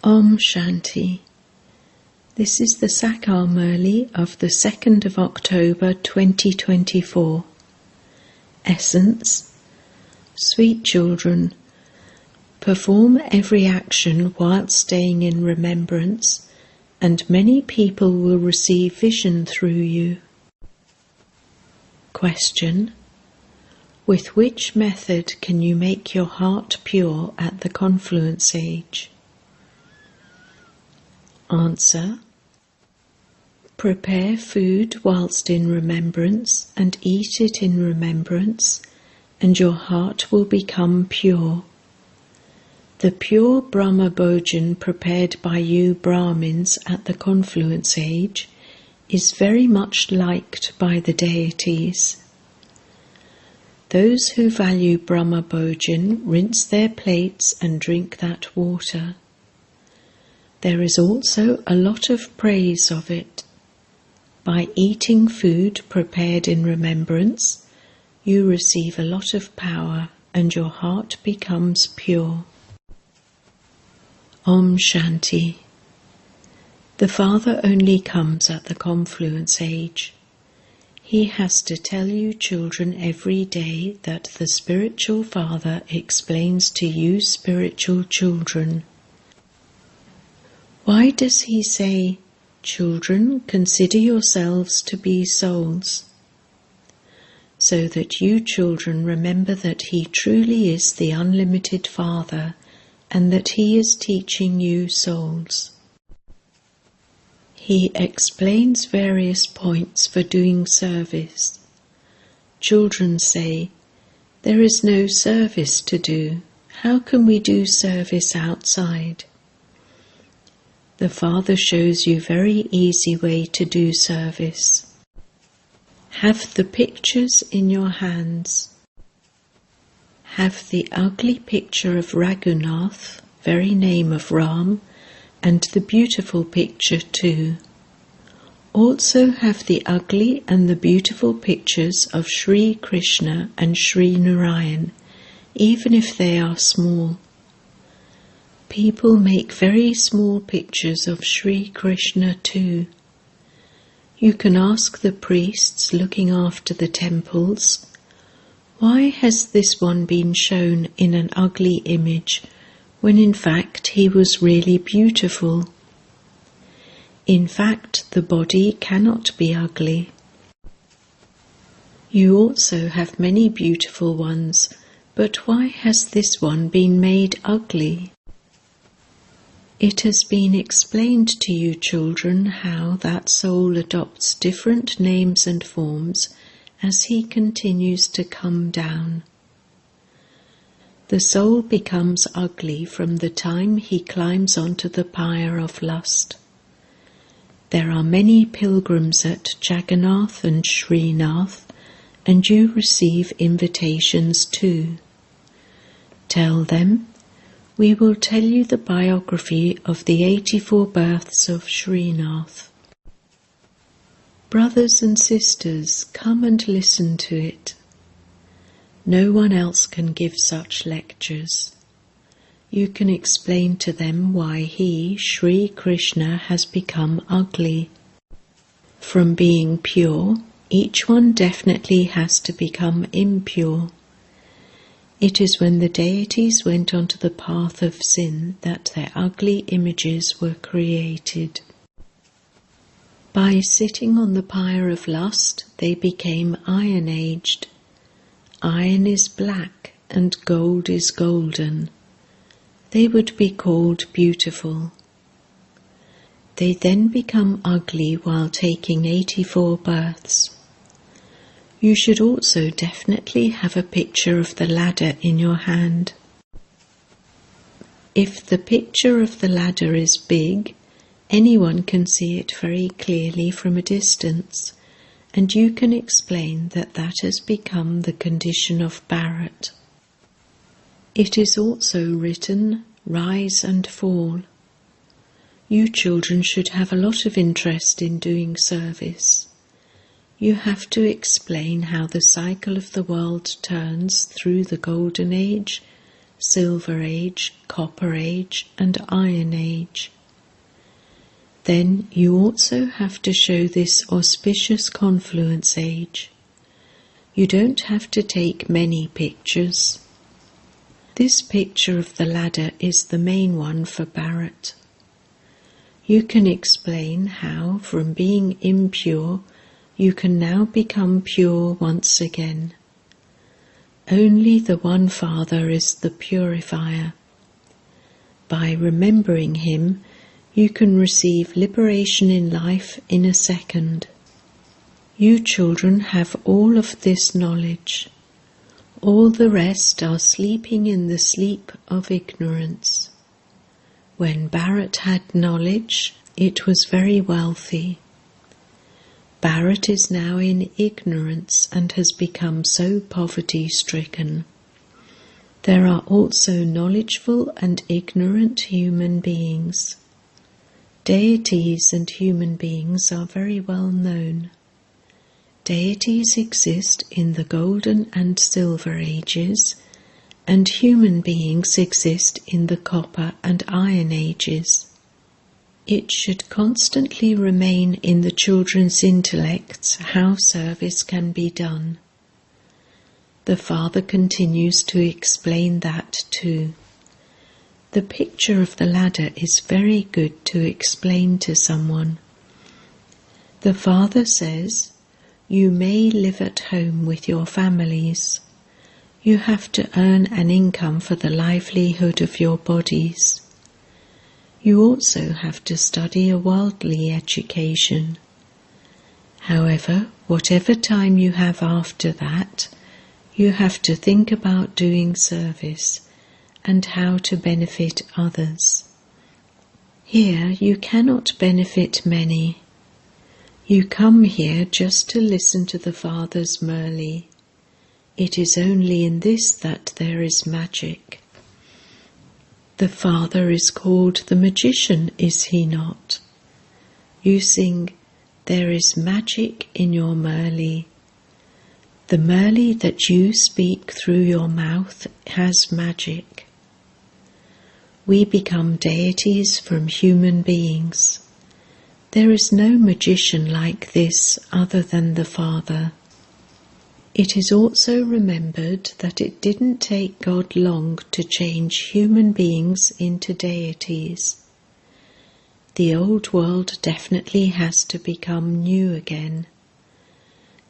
Om Shanti. This is the Sakar Murli of the 2nd of October 2024. Essence: Sweet children, perform every action while staying in remembrance, and many people will receive vision through you. Question: with which method can you make your heart pure at the confluence age? Answer: prepare food whilst in remembrance and eat it in remembrance, and your heart will become pure. The pure Brahma Bhojan prepared by you Brahmins at the confluence age is very much liked by the deities. Those who value Brahma Bhojan rinse their plates and drink that water. There is also a lot of praise of it. By eating food prepared in remembrance, you receive a lot of power and your heart becomes pure. Om Shanti. The Father only comes at the confluence age. He has to tell you children every day that the spiritual Father explains to you spiritual children. Why does he say, "Children, consider yourselves to be souls"? So that you children remember that he truly is the unlimited Father and that he is teaching you souls. He explains various points for doing service. Children say, "There is no service to do. How can we do service outside?" The Father shows you a very easy way to do service. Have the pictures in your hands. Have the ugly picture of Raghunath, very name of Ram, and the beautiful picture too. Also have the ugly and the beautiful pictures of Sri Krishna and Sri Narayan, even if they are small. People make very small pictures of Sri Krishna too. You can ask the priests looking after the temples, "Why has this one been shown in an ugly image, when in fact he was really beautiful?" In fact, the body cannot be ugly. You also have many beautiful ones, but why has this one been made ugly? It has been explained to you children how that soul adopts different names and forms as he continues to come down. The soul becomes ugly from the time he climbs onto the pyre of lust. There are many pilgrims at Jagannath and Srinath, and you receive invitations too. Tell them, "We will tell you the biography of the 84 births of Srinath." Brothers and sisters, come and listen to it. No one else can give such lectures. You can explain to them why he, Sri Krishna, has become ugly. From being pure, each one definitely has to become impure. It is when the deities went onto the path of sin that their ugly images were created. By sitting on the pyre of lust, they became iron-aged. Iron is black and gold is golden. They would be called beautiful. They then become ugly while taking 84 births. You should also definitely have a picture of the ladder in your hand. If the picture of the ladder is big, anyone can see it very clearly from a distance, and you can explain that that has become the condition of Bharat. It is also written, "Rise and fall." You children should have a lot of interest in doing service. You have to explain how the cycle of the world turns through the Golden Age, Silver Age, Copper Age, and Iron Age. Then you also have to show this auspicious confluence age. You don't have to take many pictures. This picture of the ladder is the main one for Bharat. You can explain how, from being impure, you can now become pure once again. Only the one Father is the purifier. By remembering Him, you can receive liberation in life in a second. You children have all of this knowledge. All the rest are sleeping in the sleep of ignorance. When Bharat had knowledge, it was very wealthy. Bharat is now in ignorance and has become so poverty-stricken. There are also knowledgeful and ignorant human beings. Deities and human beings are very well known. Deities exist in the Golden and Silver Ages, and human beings exist in the Copper and Iron Ages. It should constantly remain in the children's intellects how service can be done. The Father continues to explain that too. The picture of the ladder is very good to explain to someone. The Father says, you may live at home with your families. You have to earn an income for the livelihood of your bodies. You also have to study a worldly education. However, whatever time you have after that, you have to think about doing service and how to benefit others. Here you cannot benefit many. You come here just to listen to the Father's Murli. It is only in this that there is magic. The Father is called the magician, is he not? You sing, there is magic in your Murli. The Murli that you speak through your mouth has magic. We become deities from human beings. There is no magician like this other than the Father. It is also remembered that it didn't take God long to change human beings into deities. The old world definitely has to become new again.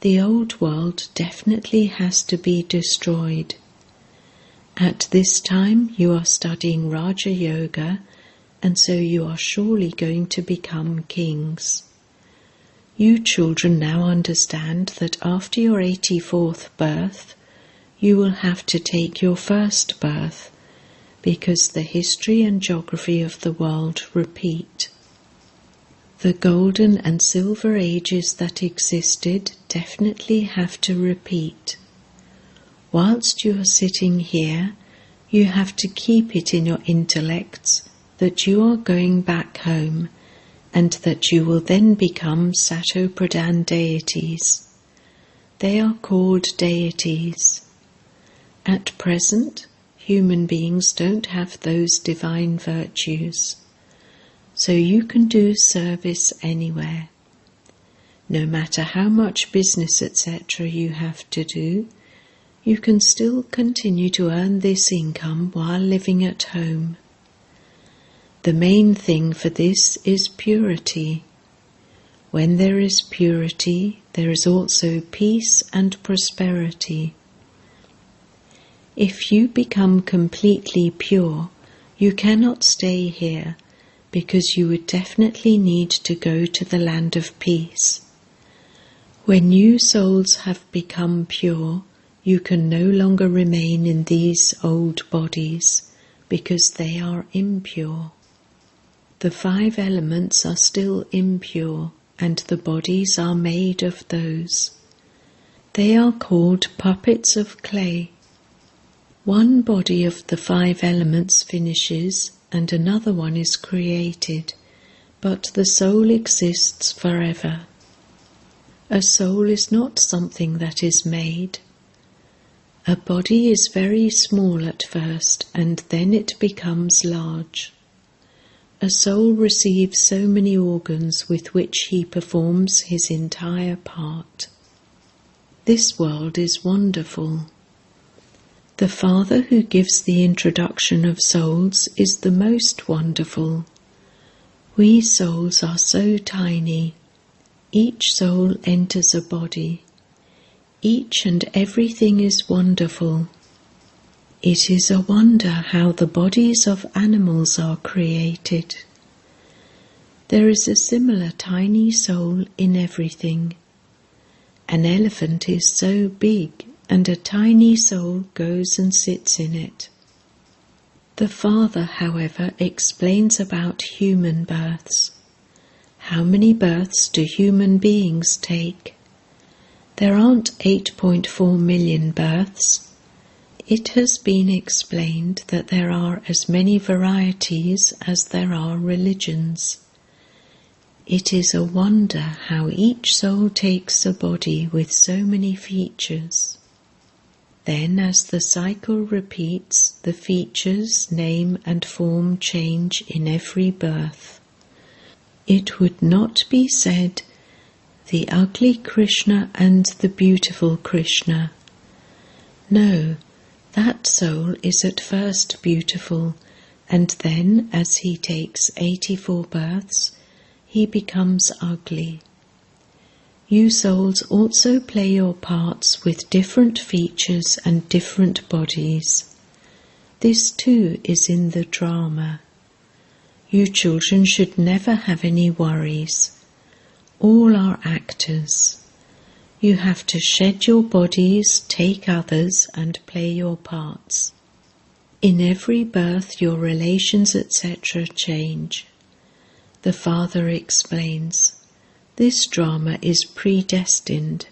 The old world definitely has to be destroyed. At this time you are studying Raja Yoga, and so you are surely going to become kings. You children now understand that after your 84th birth, you will have to take your first birth, because the history and geography of the world repeat. The Golden and Silver Ages that existed definitely have to repeat. Whilst you are sitting here, you have to keep it in your intellects that you are going back home, and that you will then become Satopradhan deities. They are called deities. At present, human beings don't have those divine virtues, so you can do service anywhere. No matter how much business etc. you have to do, you can still continue to earn this income while living at home. The main thing for this is purity. When there is purity, there is also peace and prosperity. If you become completely pure, you cannot stay here, because you would definitely need to go to the land of peace. When you souls have become pure, you can no longer remain in these old bodies, because they are impure. The 5 elements are still impure, and the bodies are made of those. They are called puppets of clay. One body of the 5 elements finishes, and another one is created, but the soul exists forever. A soul is not something that is made. A body is very small at first, and then it becomes large. A soul receives so many organs with which he performs his entire part. This world is wonderful. The Father who gives the introduction of souls is the most wonderful. We souls are so tiny. Each soul enters a body. Each and everything is wonderful. It is a wonder how the bodies of animals are created. There is a similar tiny soul in everything. An elephant is so big, and a tiny soul goes and sits in it. The Father, however, explains about human births. How many births do human beings take? There aren't 8.4 million births. It has been explained that there are as many varieties as there are religions. It is a wonder how each soul takes a body with so many features. Then, as the cycle repeats, the features, name and form change in every birth. It would not be said, the ugly Krishna and the beautiful Krishna. No, that soul is at first beautiful, and then, as he takes 84 births, he becomes ugly. You souls also play your parts with different features and different bodies. This too is in the drama. You children should never have any worries. All are actors. You have to shed your bodies, take others, and play your parts. In every birth your relations, etc. change. The Father explains, this drama is predestined.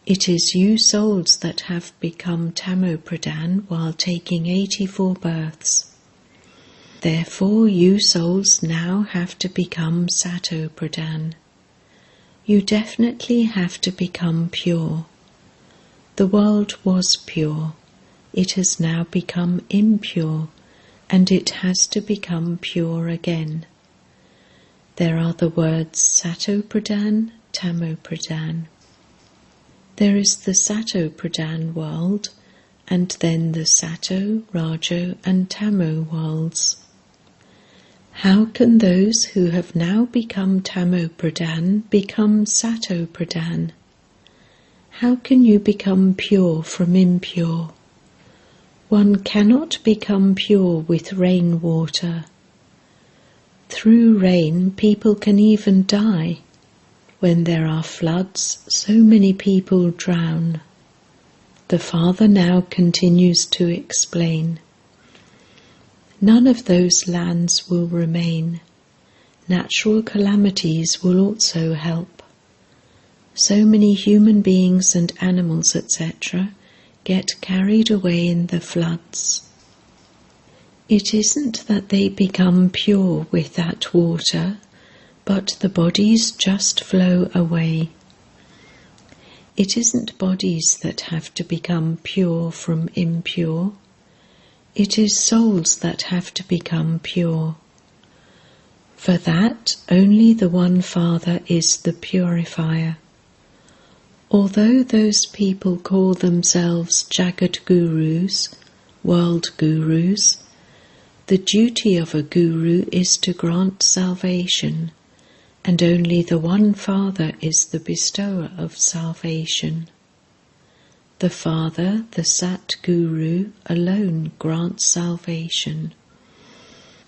It is you souls that have become Tamopradhan while taking 84 births. Therefore you souls now have to become Satopradhan. You definitely have to become pure. The world was pure. It has now become impure, and it has to become pure again. There are the words Satopradhan, Tamopradhan. There is the Satopradhan world, and then the Sato, Rajo and Tamo worlds. How can those who have now become Tamopradhan become Satopradhan? How can you become pure from impure? One cannot become pure with rainwater. Through rain, people can even die. When there are floods, so many people drown. The Father now continues to explain. None of those lands will remain. Natural calamities will also help. So many human beings and animals, etc., get carried away in the floods. It isn't that they become pure with that water, but the bodies just flow away. It isn't bodies that have to become pure from impure. It is souls that have to become pure. For that, only the one Father is the purifier. Although those people call themselves Jagat Gurus, world gurus, the duty of a guru is to grant salvation, and only the one Father is the bestower of salvation. The Father, the Sat Guru, alone grants salvation.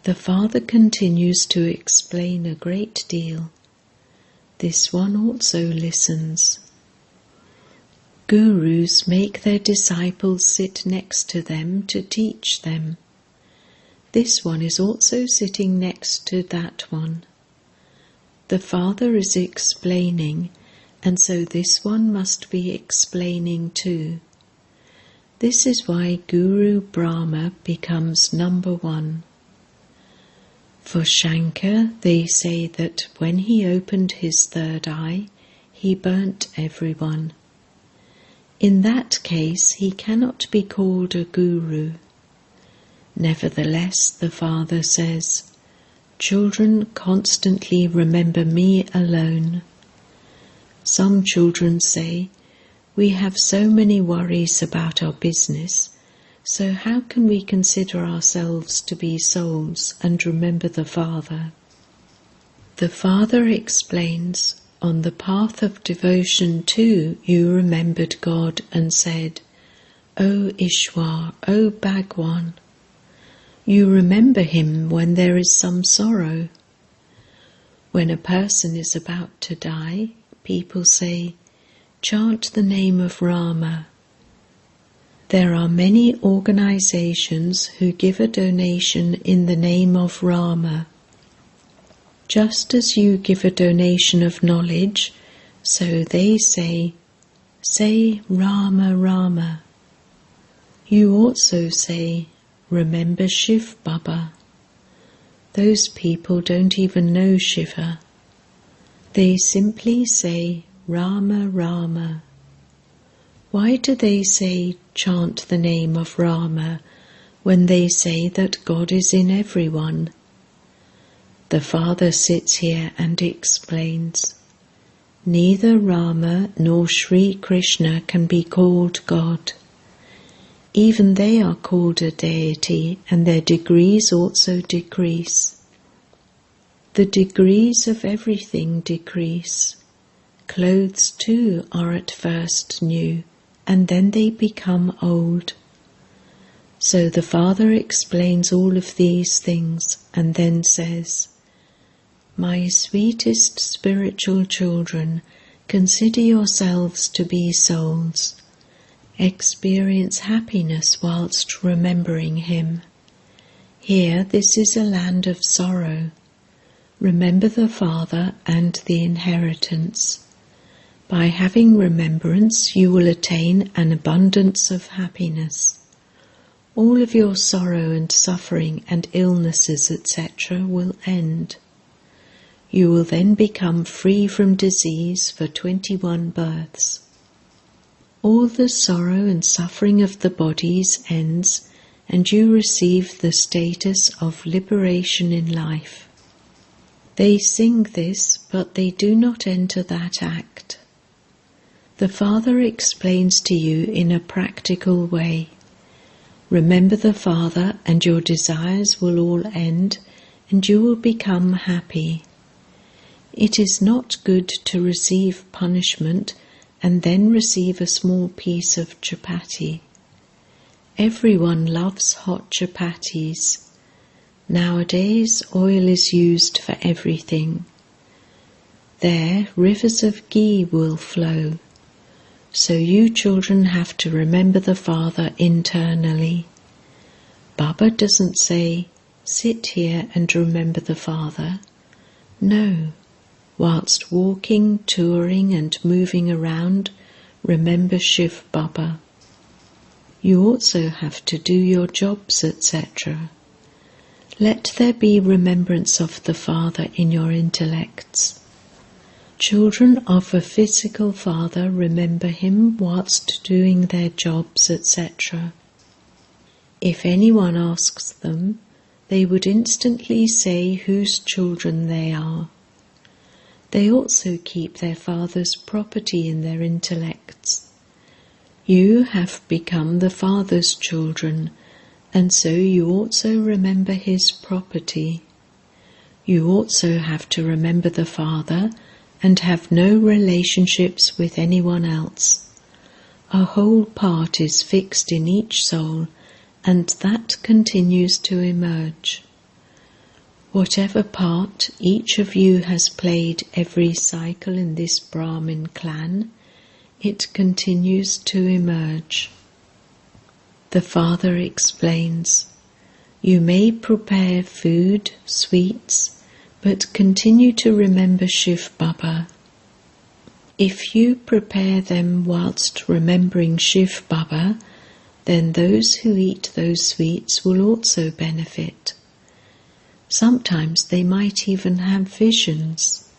The Father continues to explain a great deal. This one also listens. Gurus make their disciples sit next to them to teach them. This one is also sitting next to that one. The Father is explaining, and so this one must be explaining too. This is why Guru Brahma becomes number one. For Shankar, they say that when he opened his third eye, he burnt everyone. In that case, he cannot be called a guru. Nevertheless, the Father says, children constantly remember me alone. Some children say, we have so many worries about our business, so how can we consider ourselves to be souls and remember the Father? The Father explains, on the path of devotion too you remembered God and said, O Ishwar, O Bhagwan. You remember him when there is some sorrow. When a person is about to die, people say, chant the name of Rama. There are many organizations who give a donation in the name of Rama. Just as you give a donation of knowledge, so they say Rama, Rama. You also say, remember Shiv Baba. Those people don't even know Shiva. They simply say Rama, Rama. Why do they say chant the name of Rama when they say that God is in everyone? The Father sits here and explains, neither Rama nor Sri Krishna can be called God. Even they are called a deity, and their degrees also decrease. The degrees of everything decrease. Clothes too are at first new, and then they become old. So the Father explains all of these things, and then says, my sweetest spiritual children, consider yourselves to be souls. Experience happiness whilst remembering him. Here, this is a land of sorrow. Remember the Father and the inheritance. By having remembrance, you will attain an abundance of happiness. All of your sorrow and suffering and illnesses, etc., will end. You will then become free from disease for 21 births. All the sorrow and suffering of the bodies ends, and you receive the status of liberation in life. They sing this, but they do not enter that act. The Father explains to you in a practical way. Remember the Father, and your desires will all end, and you will become happy. It is not good to receive punishment and then receive a small piece of chapati. Everyone loves hot chapatis. Nowadays, oil is used for everything. There, rivers of ghee will flow. So you children have to remember the Father internally. Baba doesn't say, sit here and remember the Father. No. Whilst walking, touring and moving around, remember Shiv Baba. You also have to do your jobs, etc. Let there be remembrance of the Father in your intellects. Children of a physical father remember him whilst doing their jobs, etc. If anyone asks them, they would instantly say whose children they are. They also keep their father's property in their intellects. You have become the Father's children, and so you also remember his property. You also have to remember the Father and have no relationships with anyone else. A whole part is fixed in each soul, and that continues to emerge. Whatever part each of you has played every cycle in this Brahmin clan, it continues to emerge. The Father explains, you may prepare food, sweets, but continue to remember Shiv Baba. If you prepare them whilst remembering Shiv Baba, then those who eat those sweets will also benefit. Sometimes they might even have visions.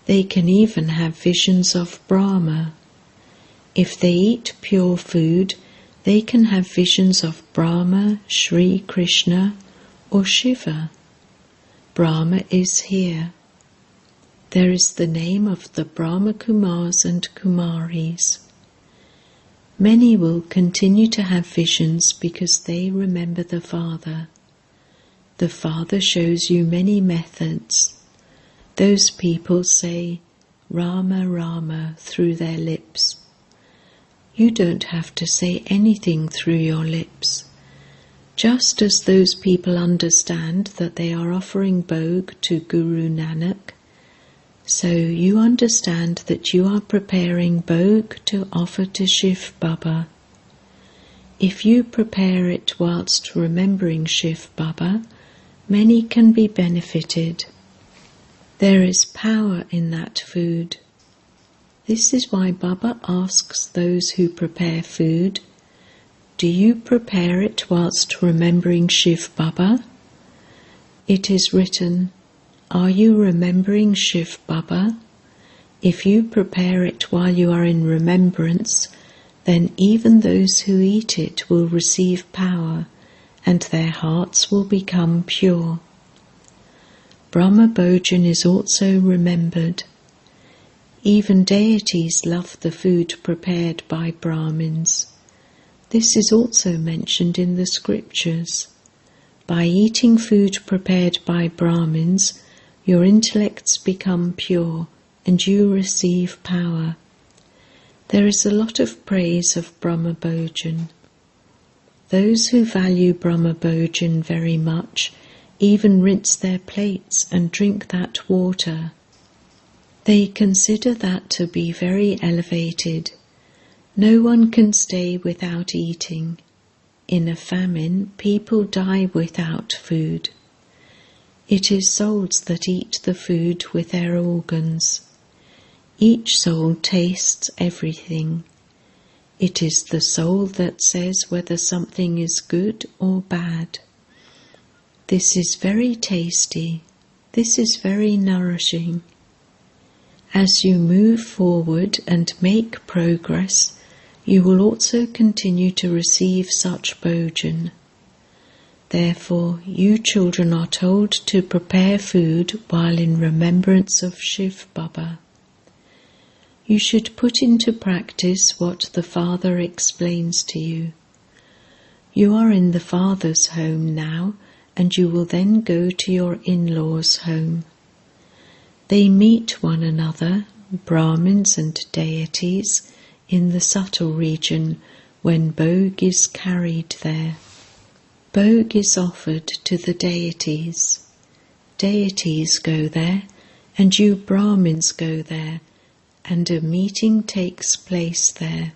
They can even have visions of Brahma. If they eat pure food, they can have visions of Brahma, Sri Krishna, or Shiva. Brahma is here. There is the name of the Brahma Kumars and Kumaris. Many will continue to have visions because they remember the Father. The Father shows you many methods. Those people say, Rama, Rama, through their lips. You don't have to say anything through your lips. Just as those people understand that they are offering bhog to Guru Nanak, so you understand that you are preparing bhog to offer to Shiv Baba. If you prepare it whilst remembering Shiv Baba, many can be benefited. There is power in that food. This is why Baba asks those who prepare food, do you prepare it whilst remembering Shiv Baba? It is written, are you remembering Shiv Baba? If you prepare it while you are in remembrance, then even those who eat it will receive power, and their hearts will become pure. Brahma Bhojan is also remembered. Even deities love the food prepared by Brahmins. This is also mentioned in the scriptures. By eating food prepared by Brahmins, your intellects become pure and you receive power. There is a lot of praise of Brahma Bhojan. Those who value Brahma Bhojan very much even rinse their plates and drink that water. They consider that to be very elevated. No one can stay without eating. In a famine, people die without food. It is souls that eat the food with their organs. Each soul tastes everything. It is the soul that says whether something is good or bad. This is very tasty. This is very nourishing. As you move forward and make progress, you will also continue to receive such bhojan. Therefore, you children are told to prepare food while in remembrance of Shiv Baba. You should put into practice what the Father explains to you. You are in the Father's home now, and you will then go to your in-laws' home. They meet one another, Brahmins and deities, in the subtle region when bhog is carried there. Bhog is offered to the deities. Deities go there, and you Brahmins go there, and a meeting takes place there.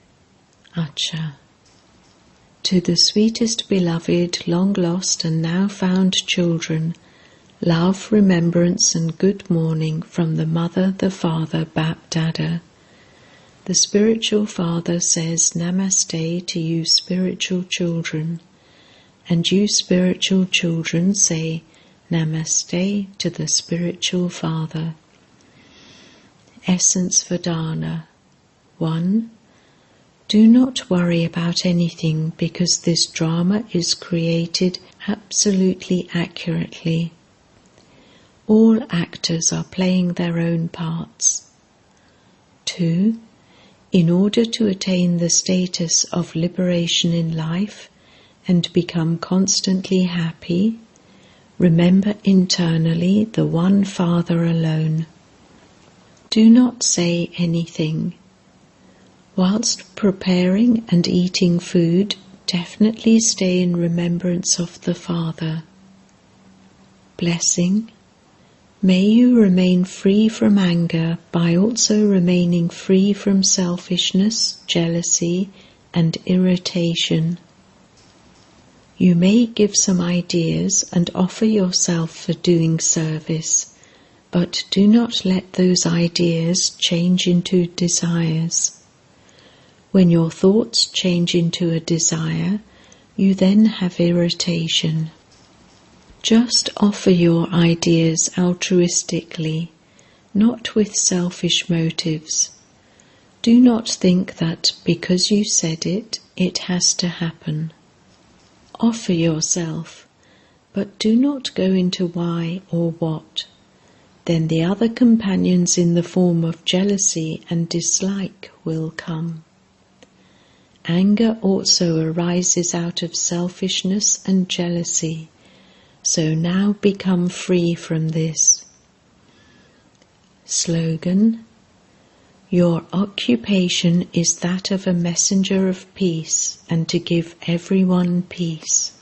Acha. To the sweetest beloved, long lost and now found children, love, remembrance and good morning from the Mother, the Father, Bap Dada. The spiritual Father says Namaste to you spiritual children, and you spiritual children say Namaste to the spiritual Father. Essence Vedana 1. Do not worry about anything because this drama is created absolutely accurately. All actors are playing their own parts. 2. In order to attain the status of liberation in life and become constantly happy, remember internally the one Father alone. Do not say anything. Whilst preparing and eating food, definitely stay in remembrance of the Father. Blessing. May you remain free from anger by also remaining free from selfishness, jealousy, and irritation. You may give some ideas and offer yourself for doing service, but do not let those ideas change into desires. When your thoughts change into a desire, you then have irritation. Just offer your ideas altruistically, not with selfish motives. Do not think that because you said it, it has to happen. Offer yourself, but do not go into why or what. Then the other companions in the form of jealousy and dislike will come. Anger also arises out of selfishness and jealousy, so now become free from this. Slogan: Your occupation is that of a messenger of peace and to give everyone peace.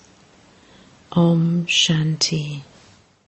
Om Shanti.